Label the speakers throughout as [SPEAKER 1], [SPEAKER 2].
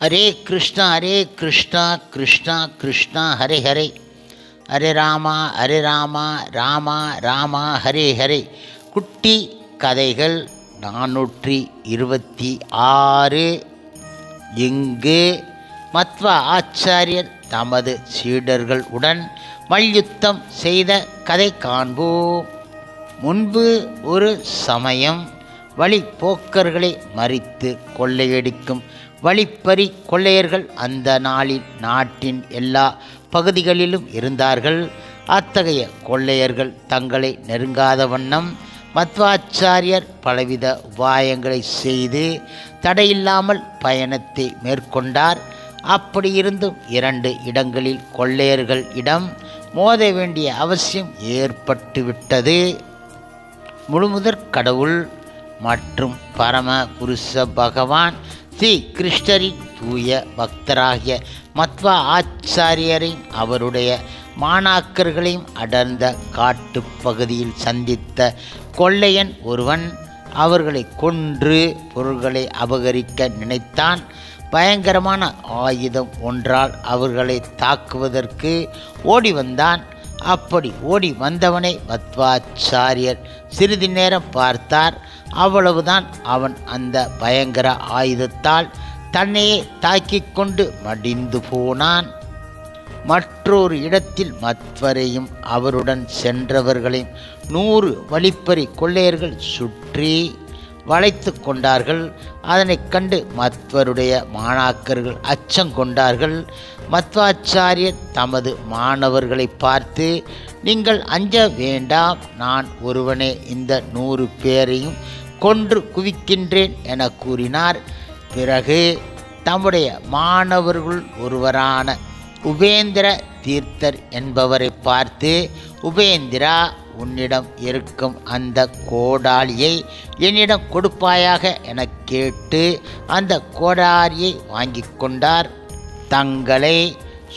[SPEAKER 1] ஹரே கிருஷ்ணா கிருஷ்ணா கிருஷ்ணா ஹரே ஹரே, ஹரே ராமா ராமா ராமா ஹரே ஹரே. குட்டி கதைகள் 426. இங்கு மத்வ ஆச்சாரியர் தமது சீடர்கள் உடன் மல்யுத்தம் செய்த கதை காண்போம். முன்பு ஒரு சமயம் வழிப்போக்கர்களை மறித்து கொள்ளையடிக்கும் வழிப்பறி கொள்ளையர்கள் அந்த நாளில் நாட்டின் எல்லா பகுதிகளிலும் இருந்தார்கள். அத்தகைய கொள்ளையர்கள் தங்களை நெருங்காத வண்ணம் மத்வாச்சாரியர் பலவித உபாயங்களை செய்து தடையில்லாமல் பயணத்தை மேற்கொண்டார். அப்படியிருந்தும் 2 இடங்களில் கொள்ளையர்கள் இடம் மோத வேண்டிய அவசியம் ஏற்பட்டுவிட்டது. முழுமுதற் கடவுள் மற்றும் பரம புருஷ பகவான் ஸ்ரீ கிருஷ்ணரின் தூய பக்தராகிய மத்வ ஆச்சாரியரையும் அவருடைய மாணாக்கர்களையும் அடர்ந்த காட்டுப்பகுதியில் சந்தித்த கொள்ளையன் ஒருவன் அவர்களை கொன்று பொருள்களை அபகரிக்க நினைத்தான். பயங்கரமான ஆயுதம் ஒன்றால் அவர்களை தாக்குவதற்கு ஓடி வந்தான். அப்படி ஓடி வந்தவனை மத்வாச்சாரியர் சிறிது நேரம் பார்த்தார். அவ்வளவுதான், அவன் அந்த பயங்கர ஆயுதத்தால் தன்னையே தாக்கிக் கொண்டு மடிந்து போனான். மற்றொரு இடத்தில் மத்வரையும் அவருடன் சென்றவர்களையும் 100 வழிப்பறி கொள்ளையர்கள் சுற்றி வளைத்து கொண்டார்கள். அதனைக் கண்டு மத்வருடைய மாணாக்கர்கள் அச்சம் கொண்டார்கள். மத்வாச்சாரியர் தமது மாணவர்களை பார்த்து, நீங்கள் அஞ்ச வேண்டாம், நான் ஒருவனே இந்த 100 பேரையும் கொன்று குவிக்கின்றேன் என கூறினார். பிறகு தம்முடைய மாணவர்கள் ஒருவரான உபேந்திர தீர்த்தர் என்பவரை பார்த்து, உபேந்திரா, உன்னிடம் இருக்கும் அந்த கோடாலியை என்னிடம் கொடுப்பாயாக என கேட்டு அந்த கோடாலியை வாங்கி கொண்டார். தங்களை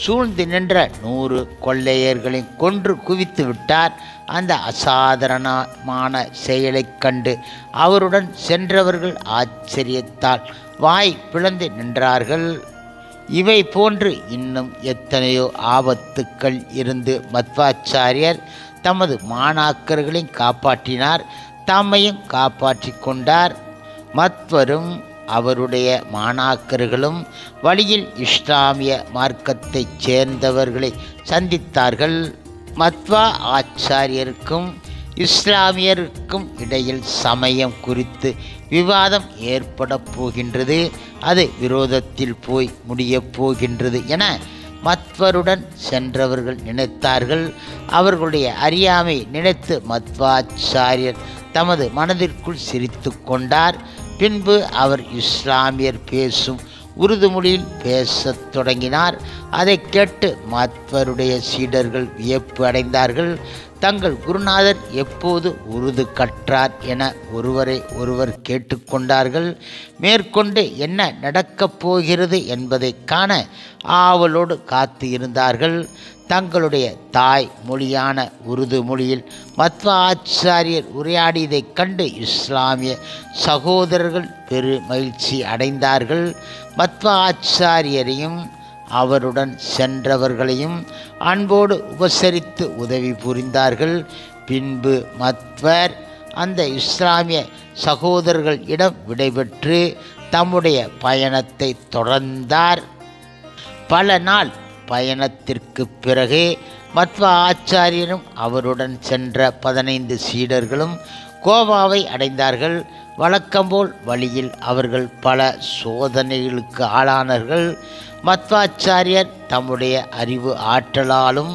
[SPEAKER 1] சூழ்ந்து நின்ற 100 கொள்ளையர்களையும் கொன்று குவித்து விட்டார். அந்த அசாதாரணமான செயலைக் கண்டு அவருடன் சென்றவர்கள் ஆச்சரியத்தால் வாய் பிளந்து நின்றார்கள். இவை போன்று இன்னும் எத்தனையோ ஆபத்துக்கள் இருந்து மத்வாச்சாரியர் தமது மாணாக்கர்களையும் காப்பாற்றினார், தம்மையும் காப்பாற்றி கொண்டார். மத்வரும் அவருடைய மாணாக்கர்களும் வழியில் இஸ்லாமிய மார்க்கத்தைச் சேர்ந்தவர்களை சந்தித்தார்கள். மத்வா ஆச்சாரியருக்கும் இஸ்லாமியருக்கும் இடையில் சமயம் குறித்து விவாதம் ஏற்பட போகின்றது, அது விரோதத்தில் போய் முடியப் போகின்றது என மத்வருடன் சென்றவர்கள் நினைத்தார்கள். அவர்களுடைய அறியாமை நினைத்து மத்வாச்சாரியர் தமது மனதிற்குள் சிரித்து கொண்டார். பின்பு அவர் இஸ்லாமியர் பேசும் உருது மொழியில் பேசத் தொடங்கினார். அதை கேட்டு மத்வருடைய சீடர்கள் வியப்பு அடைந்தார்கள். தங்கள் குருநாதர் எப்போது உருது கற்றார் என ஒருவரை ஒருவர் கேட்டுக்கொண்டார்கள். மேற்கொண்டு என்ன நடக்கப் போகிறது என்பதை காண ஆவலோடு காத்து இருந்தார்கள். தங்களுடைய தாய் மொழியான உருது மொழியில் மத்வா ஆச்சாரியர் உரையாடியதைக் கண்டு இஸ்லாமிய சகோதரர்கள் பெரு மகிழ்ச்சி அடைந்தார்கள். மத்வா ஆச்சாரியரையும் அவருடன் சென்றவர்களையும் அன்போடு உபசரித்து உதவி புரிந்தார்கள். பின்பு மத்வர் அந்த இஸ்லாமிய சகோதரர்கள் இடம் விடைபெற்று தம்முடைய பயணத்தை தொடர்ந்தார். பல நாள் பயணத்திற்கு பிறகு மத்வா ஆச்சாரியரும் அவருடன் சென்ற 15 சீடர்களும் கோவாவை அடைந்தார்கள். வழக்கம்போல் வழியில் அவர்கள் பல சோதனைகளுக்கு ஆளானார்கள். மத்வாச்சாரியர் தம்முடைய அறிவு ஆற்றலாலும்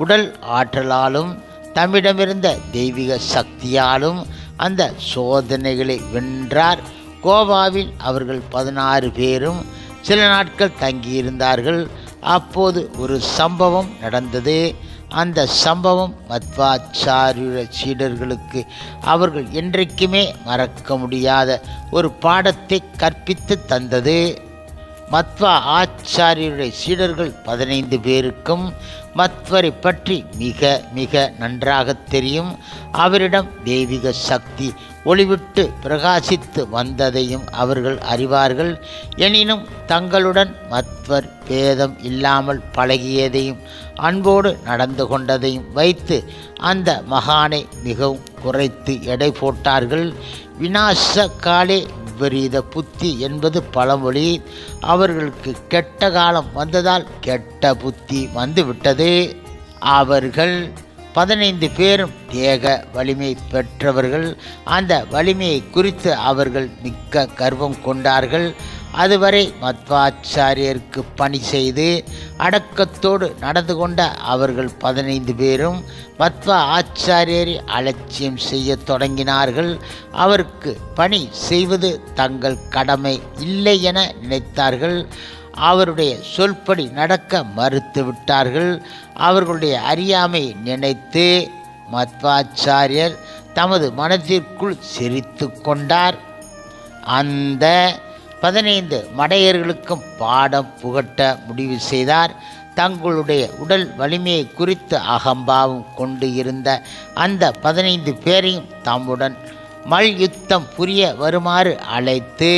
[SPEAKER 1] உடல் ஆற்றலாலும் தம்மிடமிருந்த தெய்வீக சக்தியாலும் அந்த சோதனைகளை வென்றார். கோவாவில் அவர்கள் 16 பேரும் சில நாட்கள் தங்கியிருந்தார்கள். அப்போது ஒரு சம்பவம் நடந்தது. அந்த சம்பவம் மத்வாச்சாரிய சீடர்களுக்கு அவர்கள் என்றைக்குமே மறக்க முடியாத ஒரு பாடத்தை கற்பித்து தந்தது. மத்வா ஆச்சாரியருடைய சீடர்கள் 15 பேருக்கும் மத்வரை பற்றி மிக மிக நன்றாக தெரியும். அவரிடம் தெய்வீக சக்தி ஒளிவிட்டு பிரகாசித்து வந்ததையும் அவர்கள் அறிவார்கள். எனினும் தங்களுடன் மத்வர் பேதம் இல்லாமல் பழகியதையும் அன்போடு நடந்து கொண்டதையும் வைத்து அந்த மகானை மிகவும் குறைத்து எடை போட்டார்கள். விநாச காலே விபரீத புத்தி என்பது பழமொழி. அவர்களுக்கு கெட்ட காலம் வந்ததால் கெட்ட புத்தி வந்துவிட்டது. அவர்கள் 15 பேரும் தேக வலிமை பெற்றவர்கள். அந்த வலிமையை குறித்து அவர்கள் மிக்க கர்வம் கொண்டார்கள். அதுவரை மத்வாச்சாரியருக்கு பணி செய்து அடக்கத்தோடு நடந்து கொண்ட அவர்கள் 15 பேரும் மத்வ ஆச்சாரியரை அலட்சியம் செய்ய தொடங்கினார்கள். அவருக்கு பணி செய்வது தங்கள் கடமை இல்லை என நினைத்தார்கள். அவருடைய சொல்படி நடக்க மறுத்து விட்டார்கள். அவர்களுடைய அறியாமை நினைத்து மத்வாச்சாரியர் தமது மனதிற்குள் சிரித்து கொண்டார். அந்த 15 மடையர்களுக்கும் பாடம் புகட்ட முடிவு செய்தார். தங்களுடைய உடல் வலிமையை குறித்து அகம்பாவம் கொண்டு இருந்த அந்த 15 பேரையும் தம்முடன் மல்யுத்தம் புரிய வருமாறு அழைத்து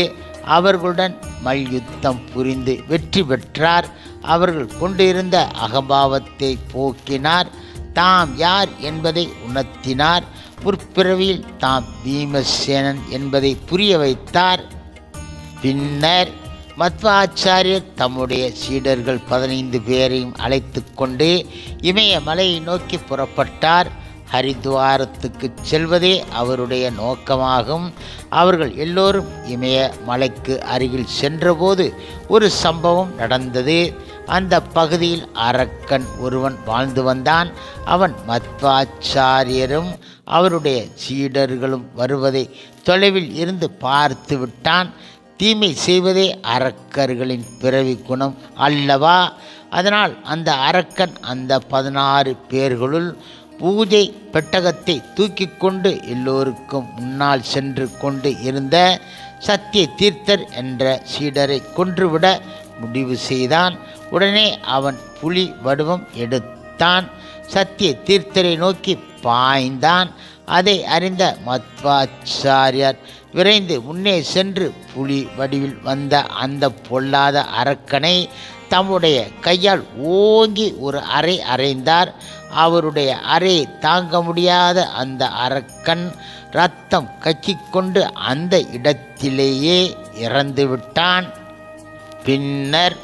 [SPEAKER 1] அவர்களுடன் மல்யுத்தம் புரிந்து வெற்றி பெற்றார். அவர்கள் கொண்டிருந்த அகம்பாவத்தை போக்கினார். தாம் யார் என்பதை உணர்த்தினார். முற்பிறவியில் தாம் பீமசேனன் என்பதை புரிய வைத்தார். பின்னர் மத்வாச்சாரியர் தம்முடைய சீடர்கள் 15 பேரையும் அழைத்து கொண்டு இமயமலையை நோக்கி புறப்பட்டார். ஹரித்வாரத்துக்கு செல்வதே அவருடைய நோக்கமாகும். அவர்கள் எல்லோரும் இமயமலைக்கு அருகில் சென்றபோது ஒரு சம்பவம் நடந்தது. அந்த பகுதியில் அரக்கன் ஒருவன் வாழ்ந்து வந்தான். அவன் மத்வாச்சாரியரும் அவருடைய சீடர்களும் வருவதை தொலைவில் இருந்து பார்த்து விட்டான். தீமை செய்வதே அரக்கர்களின் பிறவி குணம் அல்லவா? அதனால் அந்த அரக்கன் அந்த 16 பேர்களுள் பூஜை பெட்டகத்தை தூக்கி கொண்டு எல்லோருக்கும் முன்னால் சென்று கொண்டு இருந்த சத்திய தீர்த்தர் என்ற சீடரை கொன்றுவிட முடிவு செய்தான். உடனே அவன் புலி வடிவம் எடுத்தான். சத்திய தீர்த்தரை நோக்கி பாய்ந்தான். அதை அறிந்த மத்வாச்சாரியார் விரைந்து முன்னே சென்று புலி வடிவில் வந்த அந்த பொல்லாத அரக்கனை தம்முடைய கையால் ஓங்கி ஒரு அறை அறைந்தார். அவருடைய அறை தாங்க முடியாத அந்த அரக்கன் இரத்தம் கக்கிக்கொண்டு அந்த இடத்திலேயே இறந்து விட்டான். பின்னர்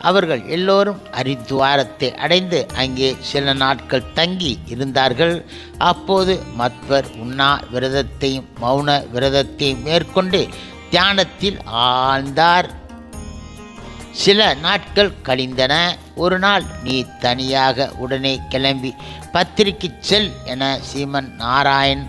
[SPEAKER 1] அவர்கள் எல்லோரும் ஹரித்வாரத்தை அடைந்து அங்கே சில நாட்கள் தங்கி இருந்தார்கள். அப்போது மத்வர் உண்ணா விரதத்தையும் மௌன விரதத்தையும் மேற்கொண்டு தியானத்தில் ஆழ்ந்தார். சில நாட்கள் கழிந்தன. ஒரு நாள், நீ தனியாக உடனே கிளம்பி பத்திரிக்கு செல் என ஸ்ரீமன் நாராயண்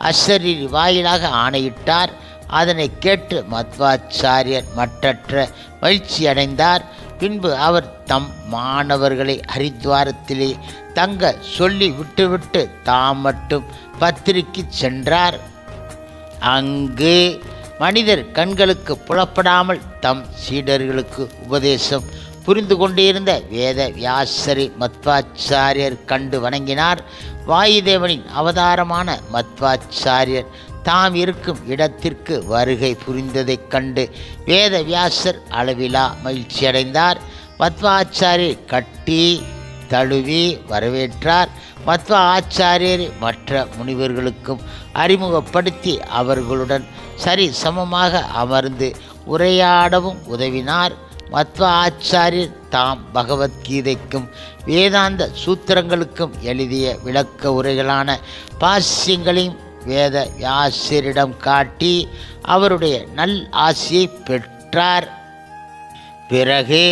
[SPEAKER 1] அசரீரி வாயிலாக ஆணையிட்டார். அதனை கேட்டு மத்வாச்சாரியர் மற்றற்ற மகிழ்ச்சி அடைந்தார். பின்பு அவர் தம் மாணவர்களை ஹரித்வாரத்திலே தங்க சொல்லி விட்டுவிட்டு தாம் மட்டும் பத்திரிக்கு சென்றார். அங்கு மனிதர் கண்களுக்கு புலப்படாமல் தம் சீடர்களுக்கு உபதேசம் புரிந்து கொண்டிருந்த வேத வியாசரை மத்வாச்சாரியர் கண்டு வணங்கினார். வாயுதேவனின் அவதாரமான மத்வாச்சாரியர் தாம் இருக்கும் இடத்திற்கு வருகை புரிந்ததைக் கண்டு வேத வியாசர் அளவிலா மகிழ்ச்சியடைந்தார். மத்வாச்சாரியரை கட்டி தழுவி வரவேற்றார். மத்வ ஆச்சாரியரை மற்ற முனிவர்களுக்கும் அறிமுகப்படுத்தி அவர்களுடன் சரி சமமாக அமர்ந்து உரையாடவும் உதவினார். மத்வ ஆச்சாரியர் தாம் பகவத்கீதைக்கும் வேதாந்த சூத்திரங்களுக்கும் எழுதிய விளக்க உரைகளான பாஷ்யங்களையும் வேத வியாசரிடம் காட்டி அவருடைய நல் ஆசியை பெற்றார். பிறகு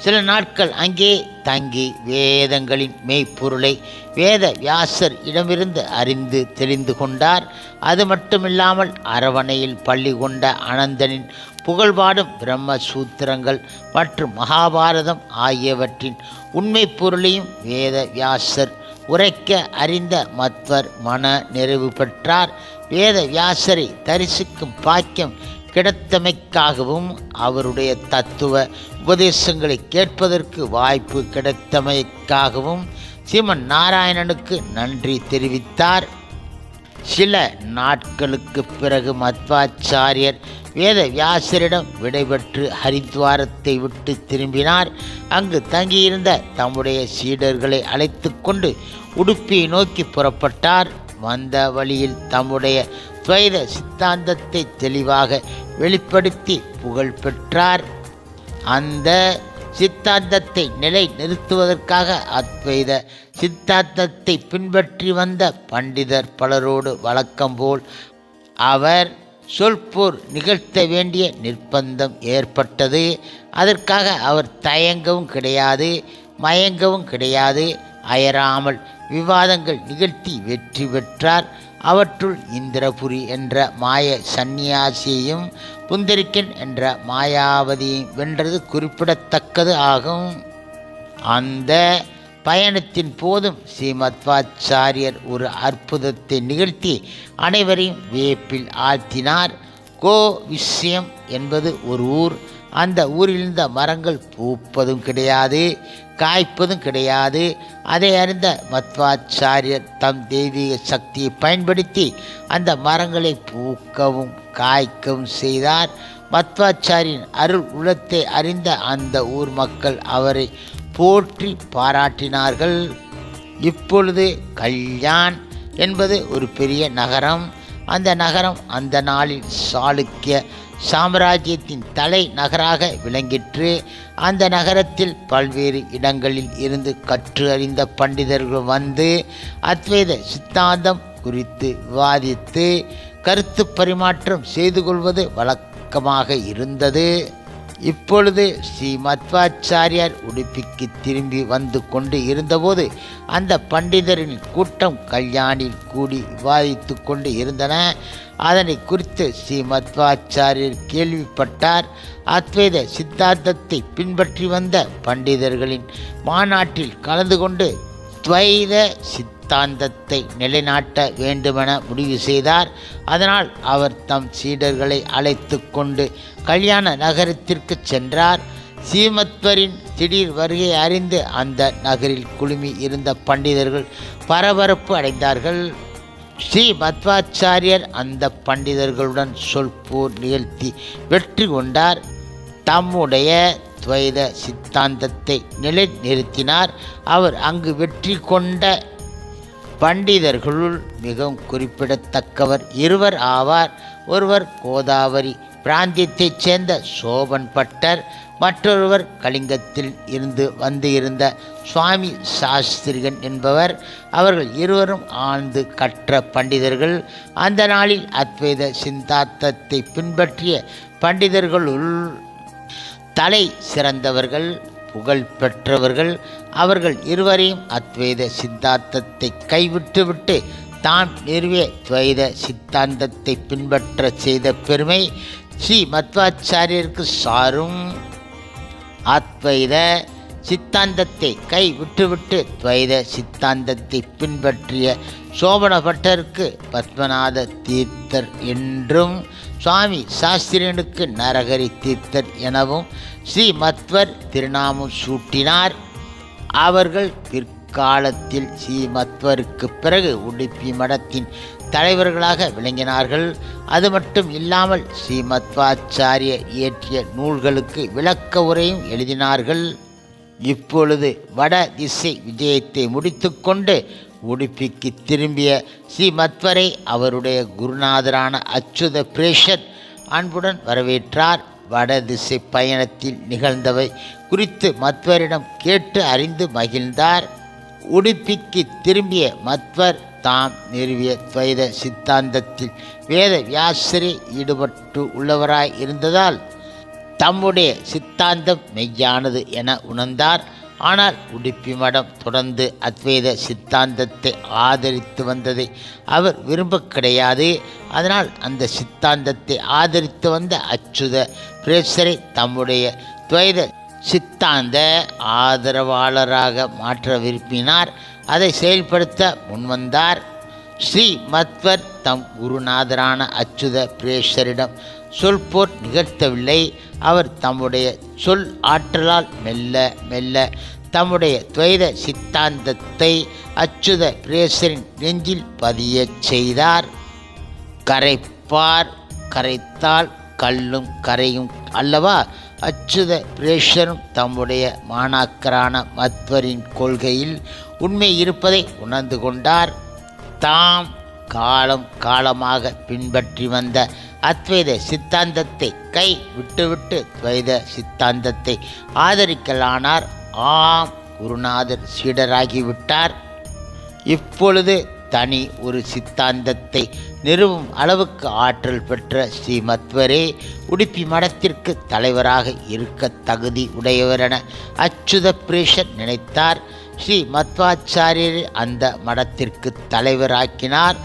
[SPEAKER 1] சில நாட்கள் அங்கே தங்கி வேதங்களின் மெய்ப்பொருளை வேத வியாசர் இடமிருந்து அறிந்து தெளிந்து கொண்டார். அது மட்டுமில்லாமல் அரவணையில் பள்ளி கொண்ட அனந்தனின் புகழ்பாடும் பிரம்மசூத்திரங்கள் மற்றும் மகாபாரதம் ஆகியவற்றின் உண்மை பொருளையும் வேத வியாசர் உரைக்க அறிந்த மத்வர் மன நிறைவு பெற்றார். வேத வியாசரை தரிசிக்கும் பாக்கியம் கிடைத்தமைக்காகவும் அவருடைய தத்துவ உபதேசங்களை கேட்பதற்கு வாய்ப்பு கிடைத்தமைக்காகவும் ஸ்ரீமன் நாராயணனுக்கு நன்றி தெரிவித்தார். சில நாட்களுக்கு பிறகு மத்வாச்சாரியர் வேத வியாசரிடம் விடைபெற்று ஹரித்வாரத்தை விட்டு திரும்பினார். அங்கு தங்கியிருந்த தம்முடைய சீடர்களை அழைத்து கொண்டு உடுப்பியை நோக்கி புறப்பட்டார். வந்த வழியில் தம்முடைய துவைத சித்தாந்தத்தை தெளிவாக வெளிப்படுத்தி புகழ் பெற்றார். அந்த சித்தாந்தத்தை நிலை நிறுத்துவதற்காக அத்வைத சித்தாந்தத்தை பின்பற்றி வந்த பண்டிதர் பலரோடு வழக்கம்போல் அவர் சொல்போர் நிகழ்த்த வேண்டிய நிர்பந்தம் ஏற்பட்டது. அதற்காக அவர் தயங்கவும் கிடையாது, மயங்கவும் கிடையாது. அயராமல் விவாதங்கள் நிகழ்த்தி வெற்றி பெற்றார். அவற்றுள் இந்திரபுரி என்ற மாய சந்நியாசியையும் புந்தரிக்கன் என்ற மாயாவதியையும் வென்றது குறிப்பிடத்தக்கது ஆகும். அந்த பயணத்தின் போதும் ஸ்ரீமத்வாச்சாரியர் ஒரு அற்புதத்தை நிகழ்த்தி அனைவரையும் வியப்பில் ஆழ்த்தினார். கோ விஷயம் என்பது ஒரு ஊர். அந்த ஊரிலிருந்த மரங்கள் பூப்பதும் கிடையாது, காய்ப்பதும் கிடையாது. அதை அறிந்த மத்வாச்சாரியர் தம் தெய்வீக சக்தியை பயன்படுத்தி அந்த மரங்களை பூக்கவும் காய்க்கவும் செய்தார். மத்வாச்சாரியின் அருள் உள்ளத்தை அறிந்த அந்த ஊர் மக்கள் அவரை போற்றி பாராட்டினார்கள். இப்பொழுது கல்யாண் என்பது ஒரு பெரிய நகரம். அந்த நகரம் அந்த நாளில் சாளுக்கிய சாம்ராஜ்யத்தின் தலை நகராக விளங்கிற்று. அந்த நகரத்தில் பல்வேறு இடங்களில் இருந்து கற்று அறிந்த பண்டிதர்கள் வந்து அத்வைத சித்தாந்தம் குறித்து விவாதித்து கருத்து பரிமாற்றம் செய்து கொள்வது வழக்கமாக இருந்தது. இப்பொழுது ஸ்ரீ மத்வாச்சாரியார் உடுப்பிக்கு திரும்பி வந்து கொண்டு இருந்தபோது அந்த பண்டிதரின் கூட்டம் கல்யாணில் கூடி விவாதித்து கொண்டு இருந்தன. அதனை குறித்து ஸ்ரீ மத்வாச்சாரியர் கேள்விப்பட்டார். அத்வைத சித்தாந்தத்தை பின்பற்றி வந்த பண்டிதர்களின் மாநாட்டில் கலந்து கொண்டு துவைத சித்தாந்தத்தை நிலைநாட்ட வேண்டுமென முடிவு செய்தார். அதனால் அவர் தம் சீடர்களை அழைத்து கொண்டு கல்யாண நகரத்திற்கு சென்றார். ஸ்ரீமத்வரின் திடீர் வருகை அறிந்து அந்த நகரில் குழுமி இருந்த பண்டிதர்கள் பரபரப்பு அடைந்தார்கள். ஸ்ரீ மத்வாச்சாரியர் அந்த பண்டிதர்களுடன் சொல்போர் நிகழ்த்தி வெற்றி கொண்டார். தம்முடைய துவைத சித்தாந்தத்தை நிலைநிறுத்தினார். அவர் அங்கு வெற்றி கொண்ட பண்டிதர்களுள் மிகவும் குறிப்பிடத்தக்கவர் இருவர் ஆவார். ஒருவர் கோதாவரி பிராந்தியத்தைச் சேர்ந்த சோபன் பட்டர், மற்றொருவர் கலிங்கத்தில் இருந்து வந்து இருந்த சுவாமி சாஸ்திரிகன் என்பவர். அவர்கள் இருவரும் ஆழ்ந்து கற்ற பண்டிதர்கள். அந்த நாளில் அத்வைத சித்தாந்தத்தை பின்பற்றிய பண்டிதர்களுள் தலை சிறந்தவர்கள், புகழ் பெற்றவர்கள். அவர்கள் இருவரையும் அத்வைத சித்தாந்தத்தை கைவிட்டுவிட்டு தான் நிறுவிய துவைத சித்தாந்தத்தை பின்பற்ற செய்த பெருமை ஸ்ரீ மத்வாச்சாரியருக்கு சாரும். அத்வைத சித்தாந்தத்தை கை விட்டுவிட்டு துவைத சித்தாந்தத்தை பின்பற்றிய சோபன பட்டருக்கு பத்மநாத தீர்த்தர் என்றும், சுவாமி சாஸ்திரியனுக்கு நரகரி தீர்த்தர் எனவும் ஸ்ரீ மத்வர் திருநாமம் சூட்டினார். அவர்கள் பிற்காலத்தில் ஸ்ரீ மத்வருக்கு பிறகு உடுப்பி மடத்தின் தலைவர்களாக விளங்கினார்கள். அது மட்டும் இல்லாமல் ஸ்ரீ மத்வாச்சாரிய இயற்றிய நூல்களுக்கு விளக்க உரையும் எழுதினார்கள். இப்பொழுது வட திசை விஜயத்தை முடித்து கொண்டு உடுப்பிக்கு திரும்பிய ஸ்ரீ மத்வரை அவருடைய குருநாதரான அச்சுத பிரேஷர் அன்புடன் வரவேற்றார். வட திசை பயணத்தில் நிகழ்ந்தவை குறித்து மத்வரிடம் கேட்டு அறிந்து மகிழ்ந்தார். உடுப்பிக்கு திரும்பிய மத்வர் தாம் நிறுவிய துவைத சித்தாந்தத்தில் வேத வியாசரே ஈடுபட்டு உள்ளவராய் இருந்ததால் தம்முடைய சித்தாந்தம் மெய்யானது என உணர்ந்தார். ஆனால் உடுப்பி மடம் தொடர்ந்து அத்வைத சித்தாந்தத்தை ஆதரித்து வந்ததை அவர் விரும்ப கிடையாது. அதனால் அந்த சித்தாந்தத்தை ஆதரித்து வந்த அச்சுத பிரேசரை தம்முடைய துவைத சித்தாந்த ஆதரவாளராக மாற்ற விரும்பினார். அதை செயல்படுத்த முன்வந்தார். ஸ்ரீ மத்வர் தம் குருநாதரான அச்சுத பிரேஷரிடம் சொல்போர் நிகழ்த்தவில்லை. அவர் தம்முடைய சொல் ஆற்றலால் மெல்ல மெல்ல தம்முடைய துவைத சித்தாந்தத்தை அச்சுத பிரேசரின் நெஞ்சில் பதியச் செய்தார். கரைப்பார் கரைத்தால் கல்லும் கரையும் அல்லவா? அச்சுத பிரேஷரும் தம்முடைய மாணாக்கரான மத்வரின் கொள்கையில் உண்மை இருப்பதை உணர்ந்து கொண்டார். தாம் காலம் காலமாக பின்பற்றி வந்த அத்வைத சித்தாந்தத்தை கை விட்டுவிட்டு துவைத சித்தாந்தத்தை ஆதரிக்கலானார். ஆம், குருநாதர் சீடராகிவிட்டார். இப்பொழுது தனி ஒரு சித்தாந்தத்தை நிறுவும் அளவுக்கு ஆற்றல் பெற்ற ஸ்ரீ மத்வரே உடுப்பி மடத்திற்கு தலைவராக இருக்க தகுதி உடையவரென அச்சுத பிரேஷர் நினைத்தார். ஸ்ரீ மத்வாச்சாரியரை அந்த மடத்திற்கு தலைவராக்கினார்.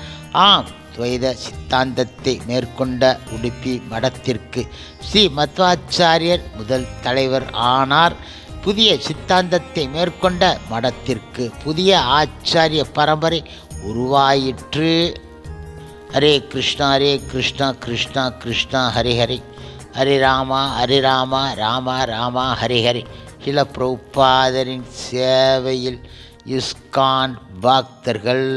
[SPEAKER 1] ஆம், துவைத சித்தாந்தத்தை மேற்கொண்ட உடுப்பி மடத்திற்கு ஸ்ரீ மத்வாச்சாரியர் முதல் தலைவர் ஆனார். புதிய சித்தாந்தத்தை மேற்கொண்ட மடத்திற்கு புதிய ஆச்சாரிய பரம்பரை உருவாயிற்று. ஹரே கிருஷ்ணா கிருஷ்ணா கிருஷ்ணா ஹரி ஹரி, ஹரி ராமா ராமா ராமா ஹரி ஹரி. சில பிரபுபாதரின் சேவையில் இஸ்கான் பக்தர்கள்.